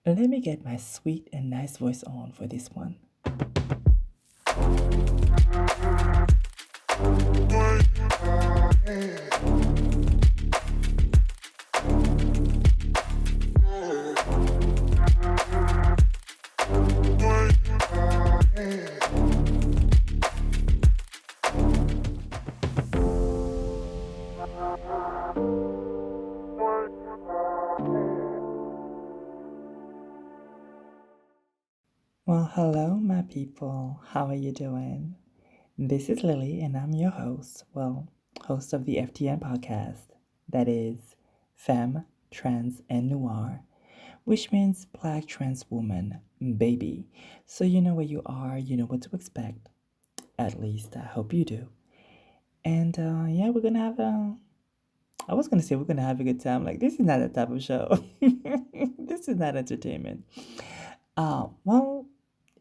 Let me get my sweet and nice voice on for this one. Well, hello, my people. How are you doing? This is Lily, and I'm your host. Well, host of the FTN Podcast. That is Femme, Trans, and Noir, which means Black Trans Woman, baby. So you know where you are, you know what to expect. At least I hope you do. And yeah, we're gonna have a. I was gonna say we're gonna have a good time. Like this is not that type of show. This is not entertainment. Well,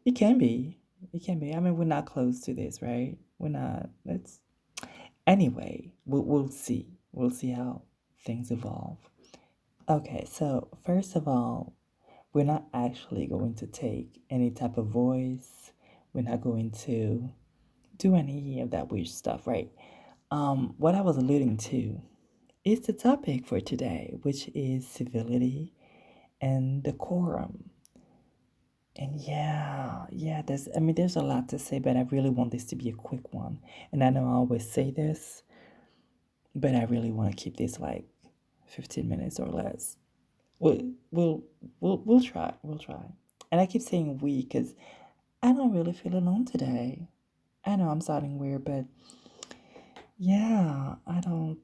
it can be. It can be. I mean, we're not close to this, right? We're not. Let's. Anyway, we'll see. We'll see how things evolve. Okay, so first of all, we're not actually going to take any type of voice. We're not going to do any of that weird stuff, right? What I was alluding to is the topic for today, which is civility and decorum. And yeah, there's a lot to say, but I really want this to be a quick one. And I know I always say this, but I really want to keep this like 15 minutes or less. We'll, we'll, we'll try. We'll try. And I keep saying we because I don't really feel alone today. I know I'm sounding weird, but yeah, I don't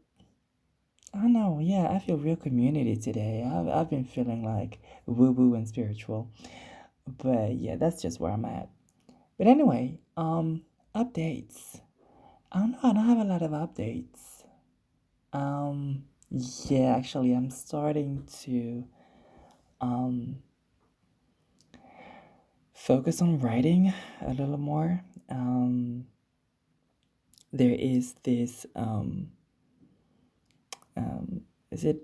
know. Yeah, I feel real community today. I've been feeling like woo woo and spiritual. But yeah, that's just where I'm at. But anyway, updates. I don't know, I don't have a lot of updates. Um, yeah, actually, I'm starting to um focus on writing a little more. There is this is it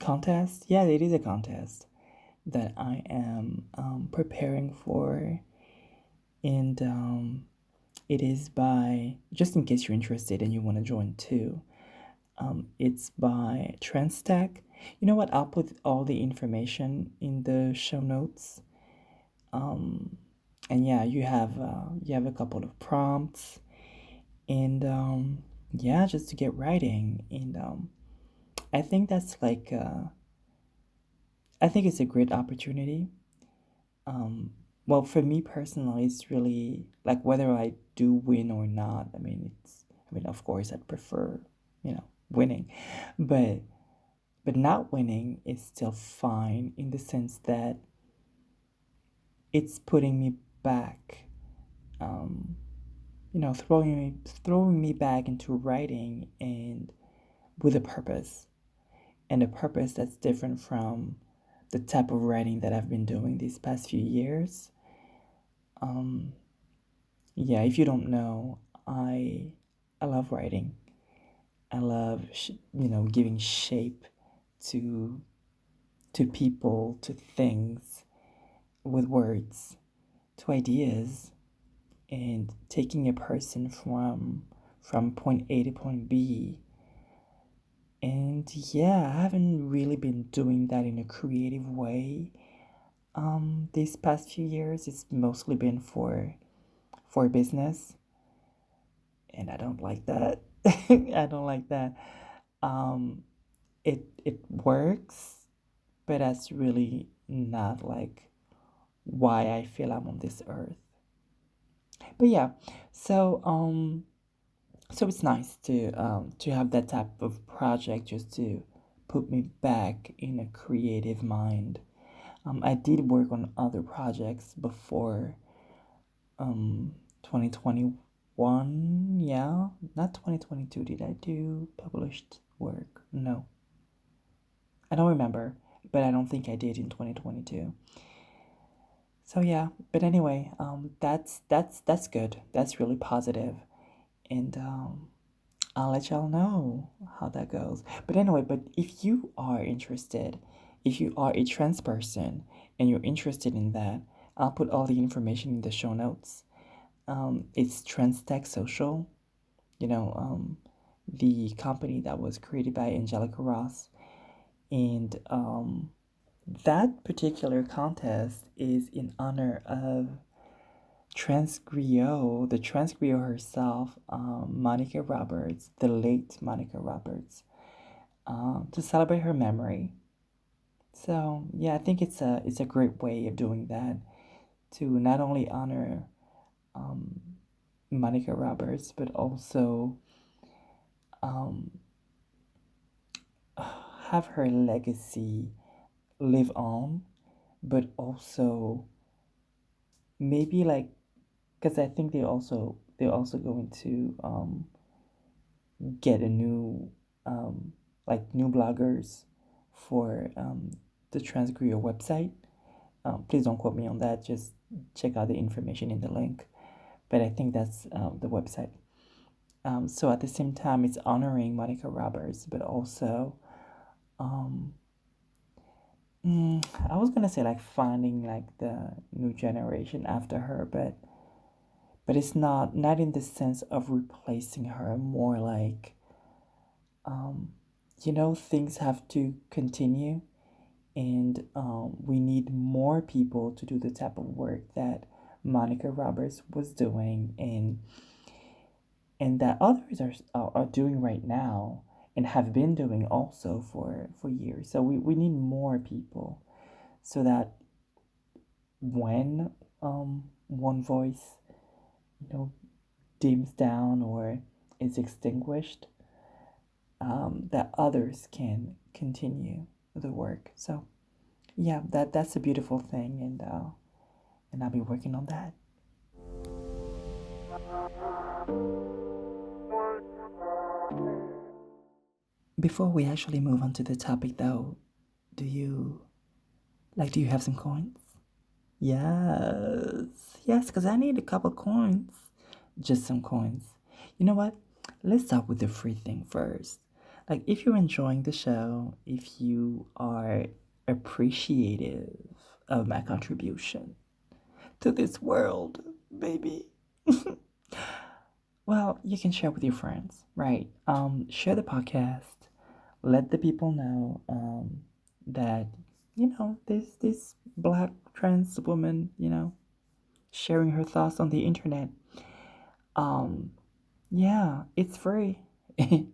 contest? Yeah, it is a contest that I am preparing for, and it is by, just in case you're interested and you want to join too. It's by Transtech. You know what? I'll put all the information in the show notes. Um, and yeah, you have a couple of prompts, and yeah, just to get writing. And I think that's like I think it's a great opportunity. Um, well, for me personally, it's really like whether I do win or not. I mean, of course, I'd prefer, winning, but not winning is still fine in the sense that it's putting me back, um, throwing me back into writing and with a purpose, and a purpose that's different from the type of writing that I've been doing these past few years. Um, yeah, if you don't know, I love writing. I love giving shape to people, to things with words, to ideas, and taking a person from point A to point B. And yeah, I haven't really been doing that in a creative way. These past few years, it's mostly been for business, and I don't like that. I don't like that. Um, it works, but that's really not like why I feel I'm on this earth. But yeah, so so it's nice to have that type of project just to put me back in a creative mind. I did work on other projects before 2021. Yeah, not 2022. Did I do published work? No, I don't remember, but I don't think I did in 2022. So yeah, but anyway, that's good. That's really positive, and I'll let y'all know how that goes. But anyway, but if you are interested if you are a trans person and you're interested in that, I'll put all the information in the show notes. It's Trans Tech Social, you know, the company that was created by Angelica Ross. And that particular contest is in honor of the trans griot herself, Monica Roberts, the late Monica Roberts, to celebrate her memory. So yeah, I think it's a great way of doing that, to not only honor um, Monica Roberts, but also um, have her legacy live on, but also maybe like, because I think they're also going to get a new like new bloggers for the Transgrio website. Please don't quote me on that. Just check out the information in the link. But I think that's the website. So at the same time, it's honoring Monica Roberts, but also, um, I was gonna say like finding like the new generation after her, but it's not in the sense of replacing her. More like, um, things have to continue, and we need more people to do the type of work that Monica Roberts was doing, and that others are doing right now and have been doing also for years. So we need more people, so that when one voice, you know, dims down or is extinguished, that others can continue the work. So yeah, that's a beautiful thing, and I'll be working on that. Before we actually move on to the topic, though, do you do you have some coins? Yes, yes, because I need a couple coins. Just some coins. You know what? Let's start with the free thing first. Like, if you're enjoying the show, if you are appreciative of my contribution to this world, baby, well, you can share with your friends, right? Share the podcast. Let the people know that this black trans woman, sharing her thoughts on the internet. Um, yeah, it's free.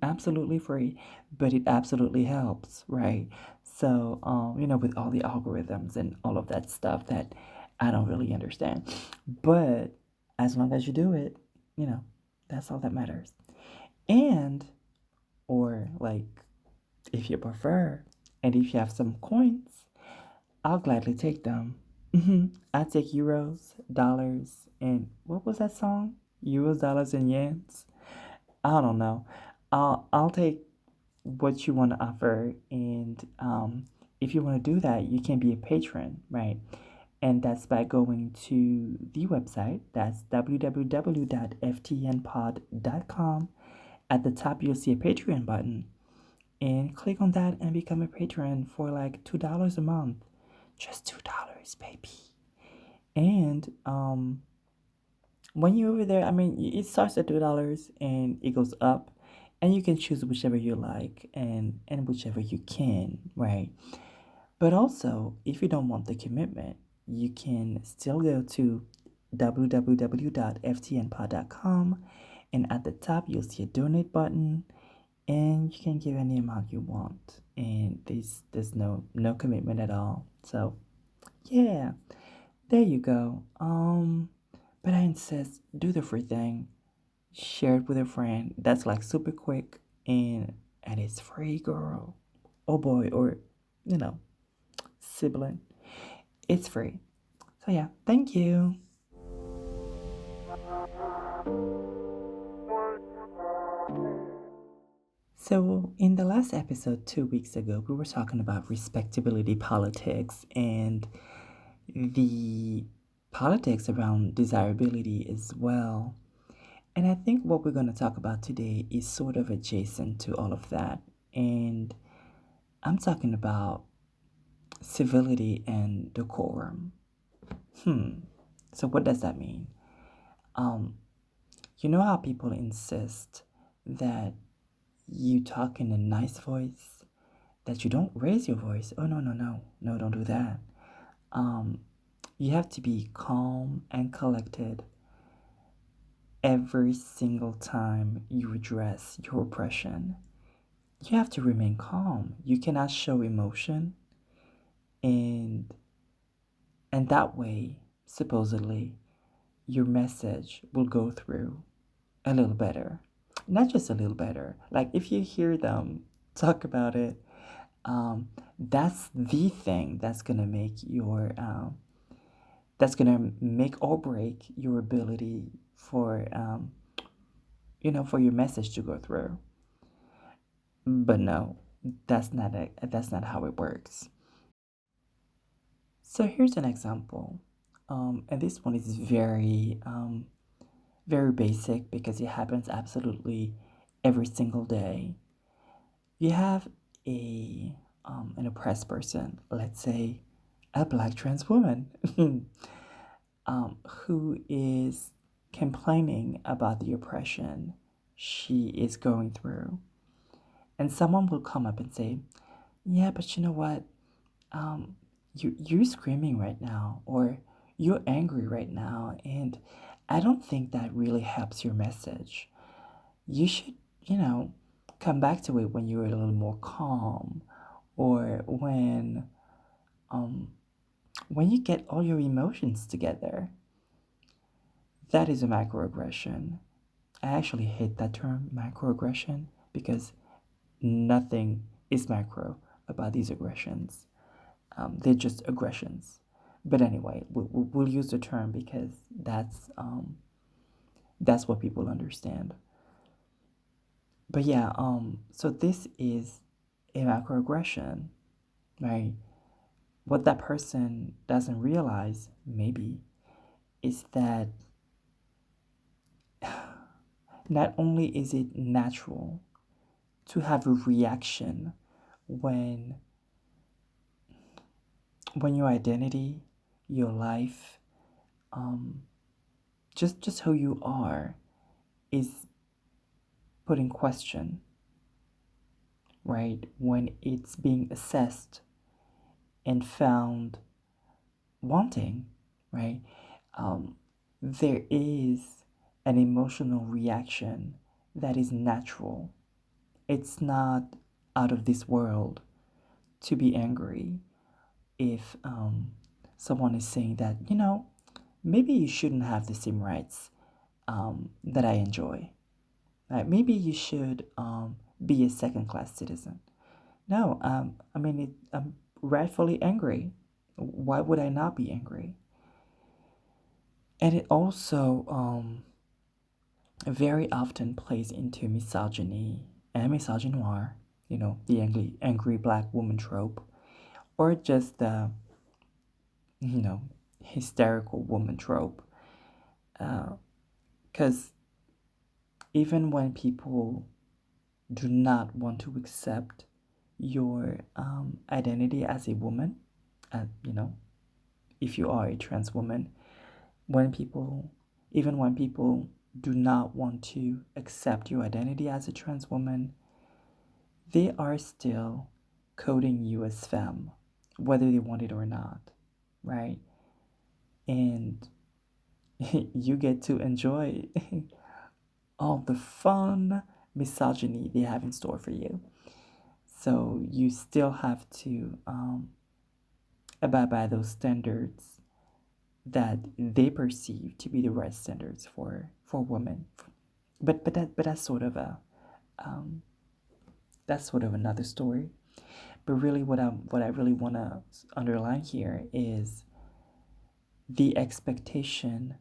Absolutely free, but it absolutely helps, right? So, with all the algorithms and all of that stuff that I don't really understand. But as long as you do it, you know, that's all that matters. And, or like, if you prefer, and if you have some coins, I'll gladly take them. I take euros, dollars, and what was that song? Euros, dollars, and yens. I don't know. I'll take what you want to offer, and if you want to do that, you can be a patron, right? And that's by going to the website. That's www.ftnpod.com. At the top, you'll see a Patreon button, and click on that and become a patron for like $2 a month. Just $2, baby. And when you're over there, I mean, it starts at $2 and it goes up, and you can choose whichever you like and whichever you can, right? But also, if you don't want the commitment, you can still go to www.ftnpod.com, and at the top you'll see a donate button, and you can give any amount you want, and there's no commitment at all. So yeah, there you go. But I insist, do the free thing. Share it with a friend. That's like super quick, and it's free, girl. Oh boy, or you know, sibling. It's free. So yeah, thank you. So in the last episode 2 weeks ago, we were talking about respectability politics and the politics around desirability as well. And I think what we're going to talk about today is sort of adjacent to all of that. And I'm talking about civility and decorum. So what does that mean? Um, you know how people insist that you talk in a nice voice, that you don't raise your voice. Oh no, no, no, no, don't do that. Um, you have to be calm and collected every single time you address your oppression. You have to remain calm. You cannot show emotion, and that way, supposedly, your message will go through a little better. Not just a little better. Like if you hear them talk about it, that's the thing that's gonna make or break your ability for for your message to go through. But no, that's not how it works. So here's an example, and this one is very basic because it happens absolutely every single day. You have a an oppressed person, let's say a black trans woman, who is complaining about the oppression she is going through, and someone will come up and say, "Yeah, but you know what? You're screaming right now, or you're angry right now, and I don't think that really helps your message. You should, you know, come back to it when you're a little more calm, or um when you get all your emotions together." That is a microaggression. I actually hate that term, microaggression, because nothing is micro about these aggressions. They're just aggressions. But anyway, we'll use the term because that's what people understand. But yeah, so this is a microaggression, right? What that person doesn't realize, maybe, is that not only is it natural to have a reaction when your identity, your life, um, just who you are is put in question, right? When it's being assessed and found wanting, right? Um, there is an emotional reaction that is natural. It's not out of this world to be angry if someone is saying that, maybe you shouldn't have the same rights that I enjoy. Right? Maybe you should be a second class citizen. No, I mean, I'm rightfully angry. Why would I not be angry? And it also very often plays into misogyny and misogynoir, the angry black woman trope, or just the, you know, hysterical woman trope. Because even when people do not want to accept your identity as a woman, if you are a trans woman, when people, even when people do not want to accept your identity as a trans woman, they are still coding you as femme, whether they want it or not, right? And you get to enjoy all the fun misogyny they have in store for you. So you still have to abide by those standards that they perceive to be the right standards for women. But um, that's sort of another story. But really, what I really want to underline here is the expectation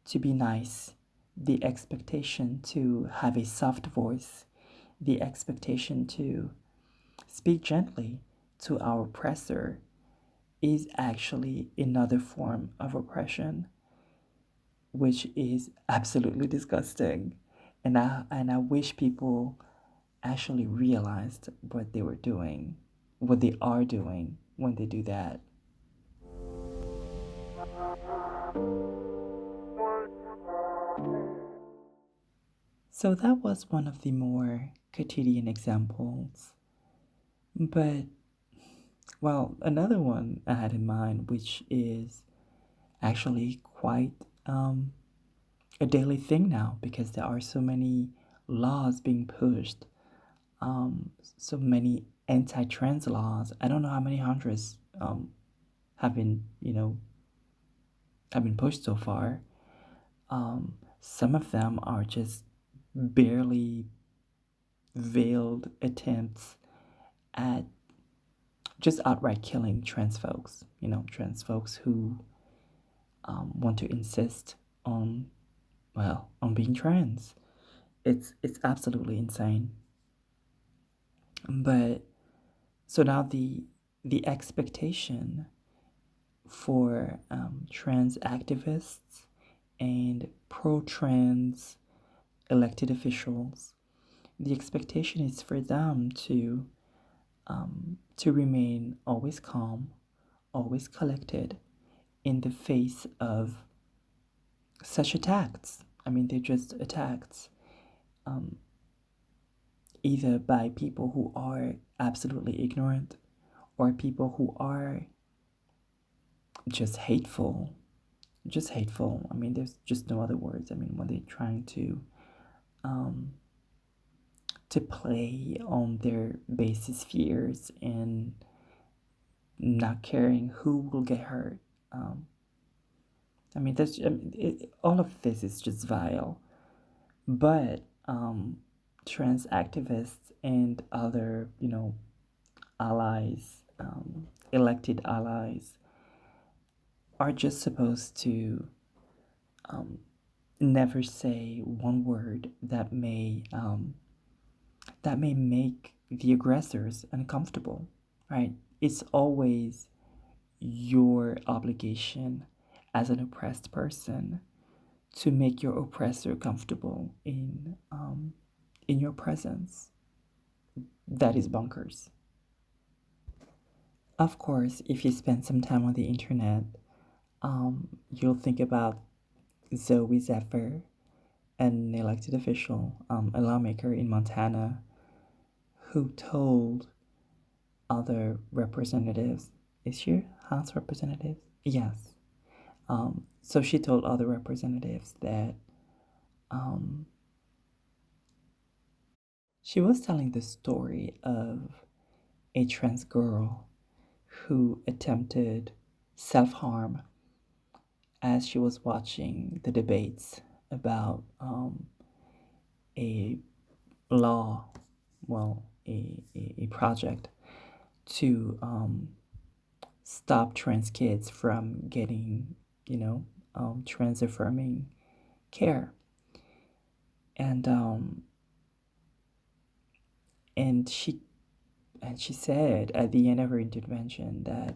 to be nice, the expectation to have a soft voice, the expectation to speak gently to our oppressor is actually another form of oppression, which is absolutely disgusting. And I wish people actually realized what they were doing, what they are doing, when they do that. So that was one of the more quotidian examples. But, well, another one I had in mind, which is actually quite a daily thing now because there are so many laws being pushed, so many anti-trans laws. I don't know how many hundreds have been, have been pushed so far. Some of them are just barely veiled attempts at just outright killing trans folks. Trans folks who want to insist on, well, on being trans. It's absolutely insane. But so now the expectation for trans activists and pro-trans elected officials, the expectation is for them to remain always calm, always collected in the face of such attacks. I mean, they're just attacks, either by people who are absolutely ignorant or people who are just hateful. Just hateful. I mean, there's just no other words. I mean, when they're trying to play on their basest fears and not caring who will get hurt. I mean, all of this is just vile. But trans activists and other, allies, elected allies, are just supposed to never say one word that may make the aggressors uncomfortable, right? It's always your obligation as an oppressed person to make your oppressor comfortable in your presence. That is bonkers. Of course, if you spend some time on the internet, you'll think about Zoe Zephyr, an elected official, a lawmaker in Montana, who told other representatives, is she House representative? Yes. So she told other representatives that she was telling the story of a trans girl who attempted self-harm as she was watching the debates about a law, well, a project to stop trans kids from getting, trans affirming care. And and she said at the end of her intervention that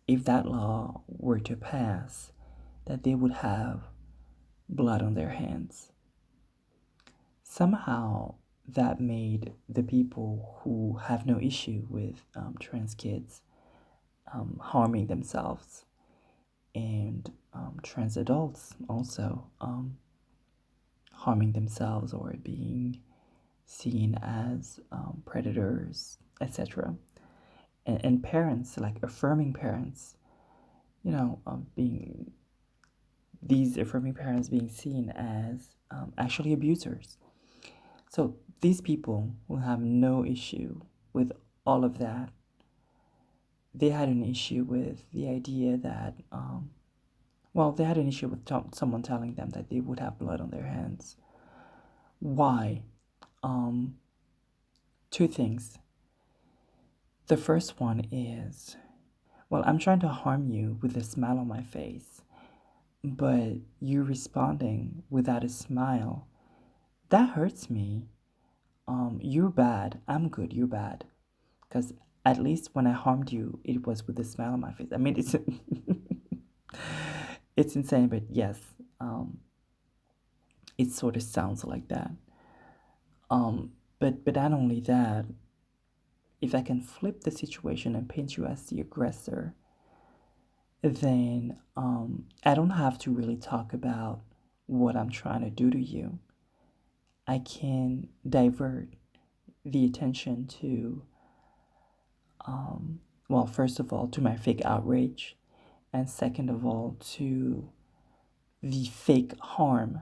if that law were to pass, that they would have blood on their hands. Somehow that made the people who have no issue with trans kids harming themselves, and trans adults also harming themselves or being seen as predators, etc. And parents, like affirming parents, being these affirming parents being seen as actually abusers. So these people who have no issue with all of that, they had an issue with the idea that, they had an issue with someone telling them that they would have blood on their hands. Why? Two things. The first one is, I'm trying to harm you with a smile on my face, but you responding without a smile, that hurts me. You're bad. I'm good. You're bad. Because at least when I harmed you, it was with a smile on my face. I mean, it's it's insane, but yes, it sort of sounds like that. But not only that, if I can flip the situation and paint you as the aggressor, then I don't have to really talk about what I'm trying to do to you. I can divert the attention to, well, first of all, to my fake outrage, and second of all, to the fake harm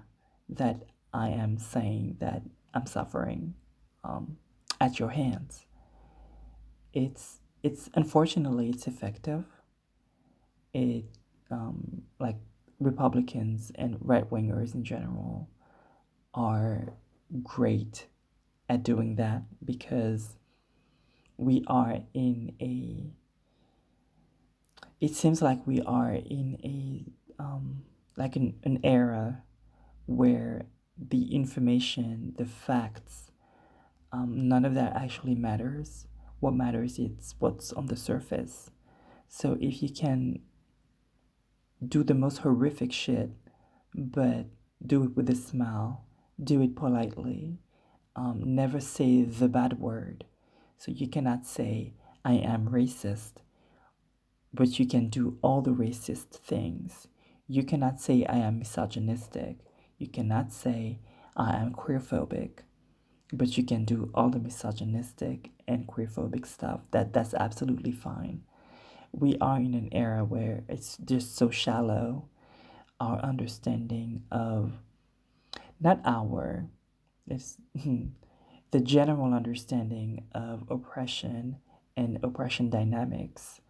that I am saying that I'm suffering at your hands. It's unfortunately it's effective. It like Republicans and right wingers in general are great at doing that because we are in a it seems like we are in a like an era where the information, the facts, none of that actually matters. What matters is what's on the surface. So if you can do the most horrific shit, but do it with a smile, do it politely, never say the bad word. So you cannot say, I am racist, but you can do all the racist things. You cannot say, I am misogynistic. You cannot say, I am queerphobic, but you can do all the misogynistic and queerphobic stuff. That's absolutely fine. We are in an era where it's just so shallow. Our understanding of not our it's the general understanding of oppression and oppression dynamics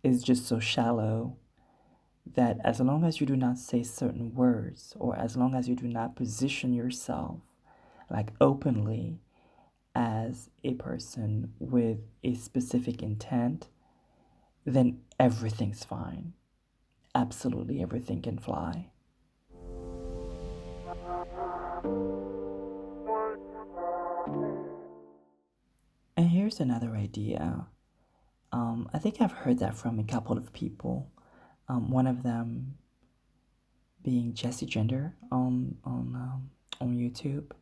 is just so shallow that as long as you do not say certain words or as long as you do not position yourself like openly as a person with a specific intent, then everything's fine. Absolutely everything can fly. And here's another idea. I think I've heard that from a couple of people. One of them being Jesse Gender on YouTube,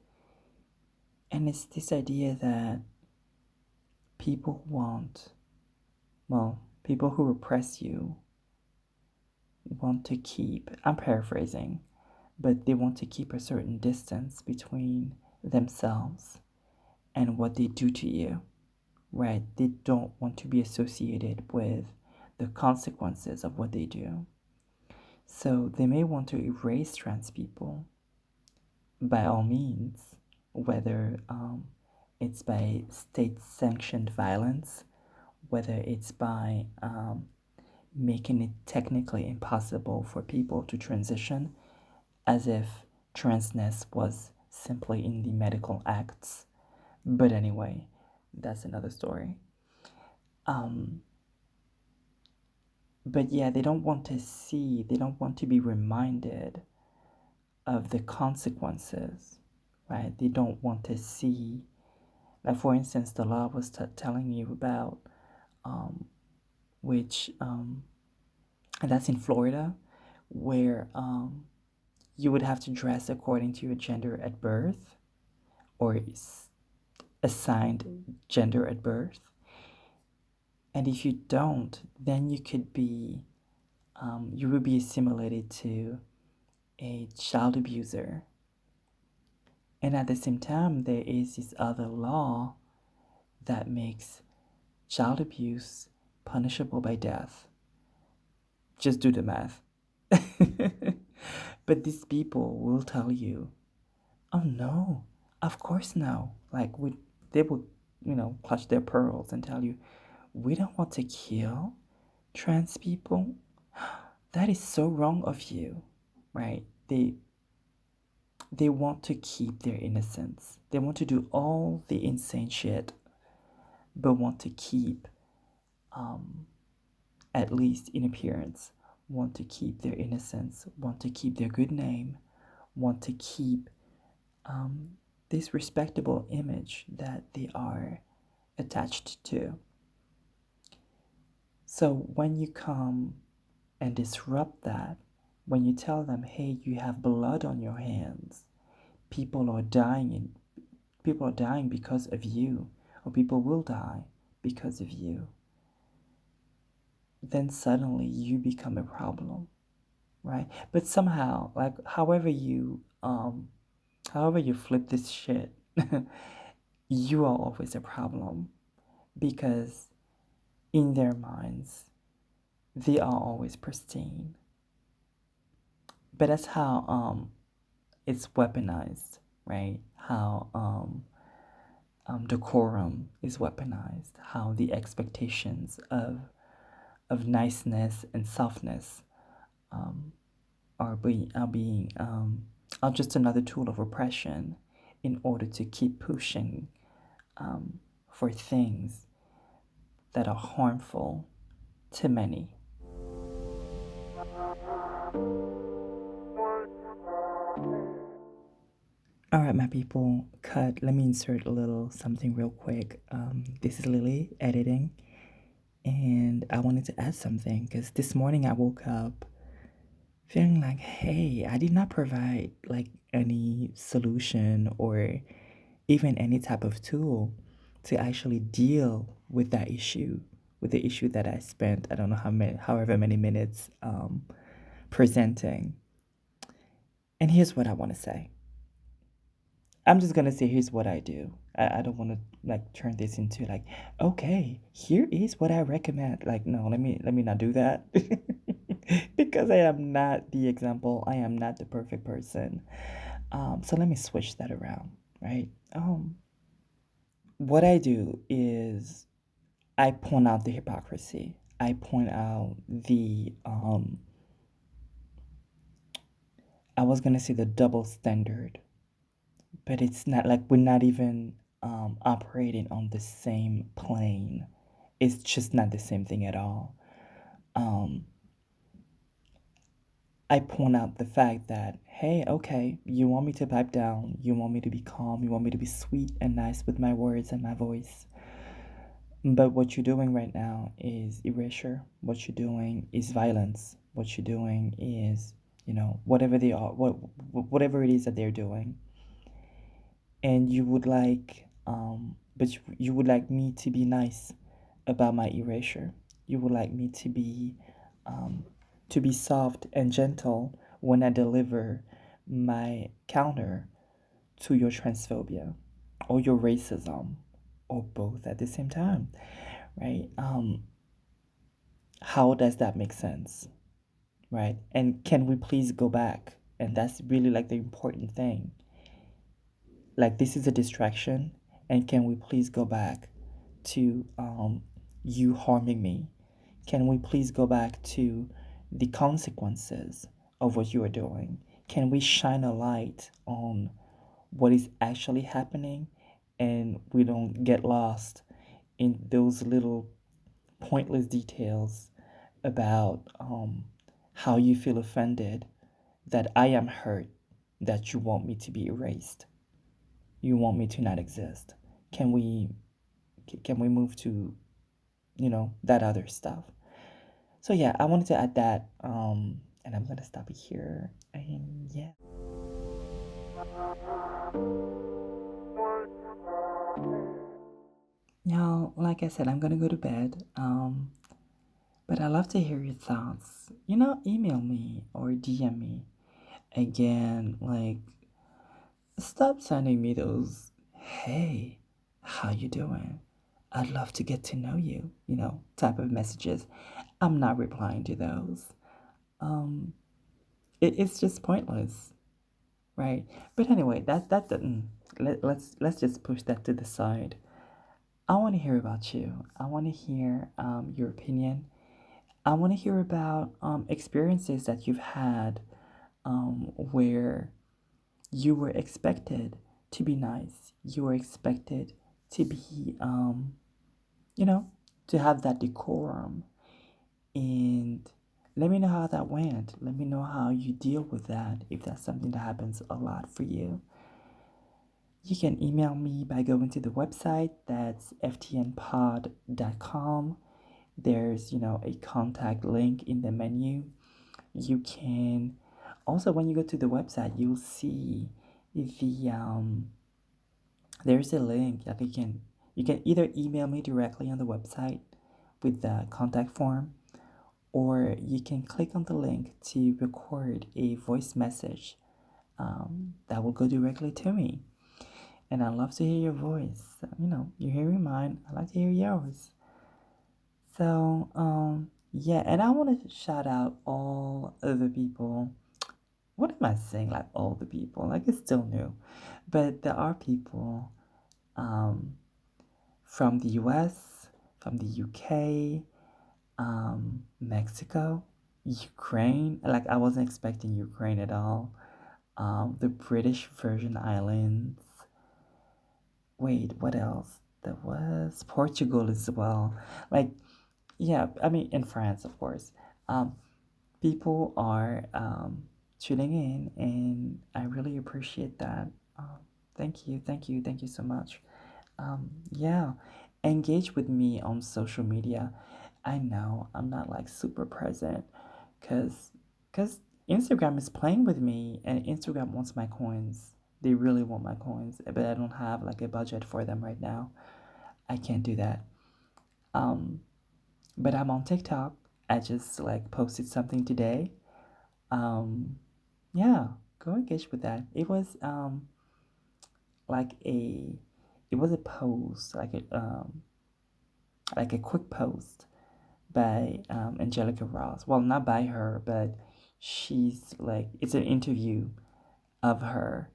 and it's this idea that people want, well, people who repress you want to keep. I'm paraphrasing, but they want to keep a certain distance between themselves and what they do to you. Right? They don't want to be associated with the consequences of what they do. So they may want to erase trans people by all means, whether it's by state sanctioned violence, whether it's by making it technically impossible for people to transition, as if transness was simply in the medical acts. But anyway, that's another story. But yeah, they don't want to be reminded of the consequences, right? They don't want to see, like for instance, the law was telling you about, and that's in Florida, where you would have to dress according to your gender at birth or assigned gender at birth. And if you don't, then you will be assimilated to a child abuser. And at the same time, there is this other law that makes child abuse punishable by death. Just do the math. But these people will tell you, oh no, of course no. They will, clutch their pearls and tell you, we don't want to kill trans people. That is so wrong of you, right? They want to keep their innocence. They want to do all the insane shit, but want to keep, at least in appearance, want to keep their innocence, want to keep their good name, want to keep this respectable image that they are attached to. So when you come and disrupt that, when you tell them, hey, you have blood on your hands, people are dying because of you, or people will die because of you, then suddenly you become a problem, right? But somehow, like however you flip this shit, you are always a problem because in their minds, they are always pristine. But that's how it's weaponized, right? How decorum is weaponized, how the expectations of niceness and softness um, are just another tool of oppression in order to keep pushing um, for things that are harmful to many. All right, my people, cut. Let me insert a little something real quick. This is Lily editing, and I wanted to add something because this morning I woke up feeling like, hey, I did not provide like any solution or even any type of tool to actually deal with that issue, with the issue that I spent, I don't know however many minutes presenting. And here's what I want to say. I'm just gonna say here's what I do. I don't want to like turn this into like, okay, here is what I recommend. Like, no, let me not do that. Because I am not the example. I am not the perfect person. So let me switch that around, right? What I do is I point out the hypocrisy. I point out the I was gonna say the double standard, but it's not like we're not even operating on the same plane. It's just not the same thing at all. Um, I point out the fact that, hey, okay, you want me to pipe down, you want me to be calm, you want me to be sweet and nice with my words and my voice. But what you're doing right now is erasure. What you're doing is violence. What you're doing is, whatever they are, whatever it is that they're doing. And you would like, but you would like me to be nice about my erasure. You would like me to be soft and gentle when I deliver my counter to your transphobia or your racism or both at the same time, right? How does that make sense, right? And can we please go back? And that's really like the important thing. Like, this is a distraction, and can we please go back to you harming me? Can we please go back to the consequences of what you are doing? Can we shine a light on what is actually happening and we don't get lost in those little pointless details about how you feel offended, that I am hurt, that you want me to be erased, you want me to not exist. Can we move to that other stuff? So yeah, I wanted to add that, and I'm gonna stop it here. And yeah. Y'all, like I said, I'm gonna go to bed. But I love to hear your thoughts. Email me or DM me. Again, like, stop sending me those, hey, how you doing? I'd love to get to know you, type of messages. I'm not replying to those. It's just pointless, right? But anyway, that didn't. Let's just push that to the side. I want to hear about you. I want to hear your opinion. I want to hear about experiences that you've had where you were expected to be nice. You were expected to be, to have that decorum. And let me know how that went. Let me know how you deal with that if that's something that happens a lot for you. You can email me by going to the website. That's ftnpod.com. There's, a contact link in the menu. You can also, when you go to the website, you'll see the there's a link that You can either email me directly on the website with the contact form, or you can click on the link to record a voice message that will go directly to me. And I love to hear your voice. You're hearing mine. I like to hear yours. So, yeah, and I want to shout out all of the people. What am I saying? Like all the people? Like it's still new, but there are people um, from the U.S., from the UK, Mexico, Ukraine. Like I wasn't expecting Ukraine at all. The British Virgin Islands. Wait, what else? There was Portugal as well. Like, yeah, I mean, in France, of course. Um, People are tuning in, and I really appreciate that. Thank you, thank you, thank you so much. Yeah, engage with me on social media. I know I'm not like super present because because Instagram is playing with me, and Instagram wants my coins. They really want my coins, but I don't have like a budget for them right now. I can't do that. Um, but I'm on TikTok. I just like posted something today. Um, yeah, go engage with that. Like a it was a post, like a quick post by Angelica Ross. Well, not by her, but she's like it's an interview of her,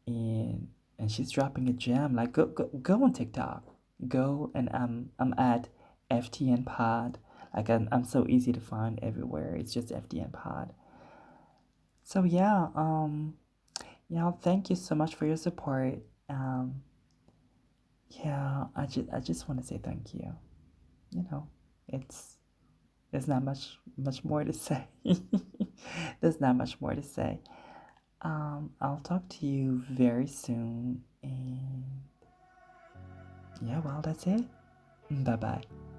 and she's dropping a gem. Like go on TikTok. Go, and I'm at FTN Pod. Like I'm so easy to find everywhere. It's just FTN Pod. So yeah, thank you so much for your support. Um, yeah, I just want to say thank you. You know, it's there's not much more to say. There's not much more to say. I'll talk to you very soon, and yeah, well, that's it. Bye bye.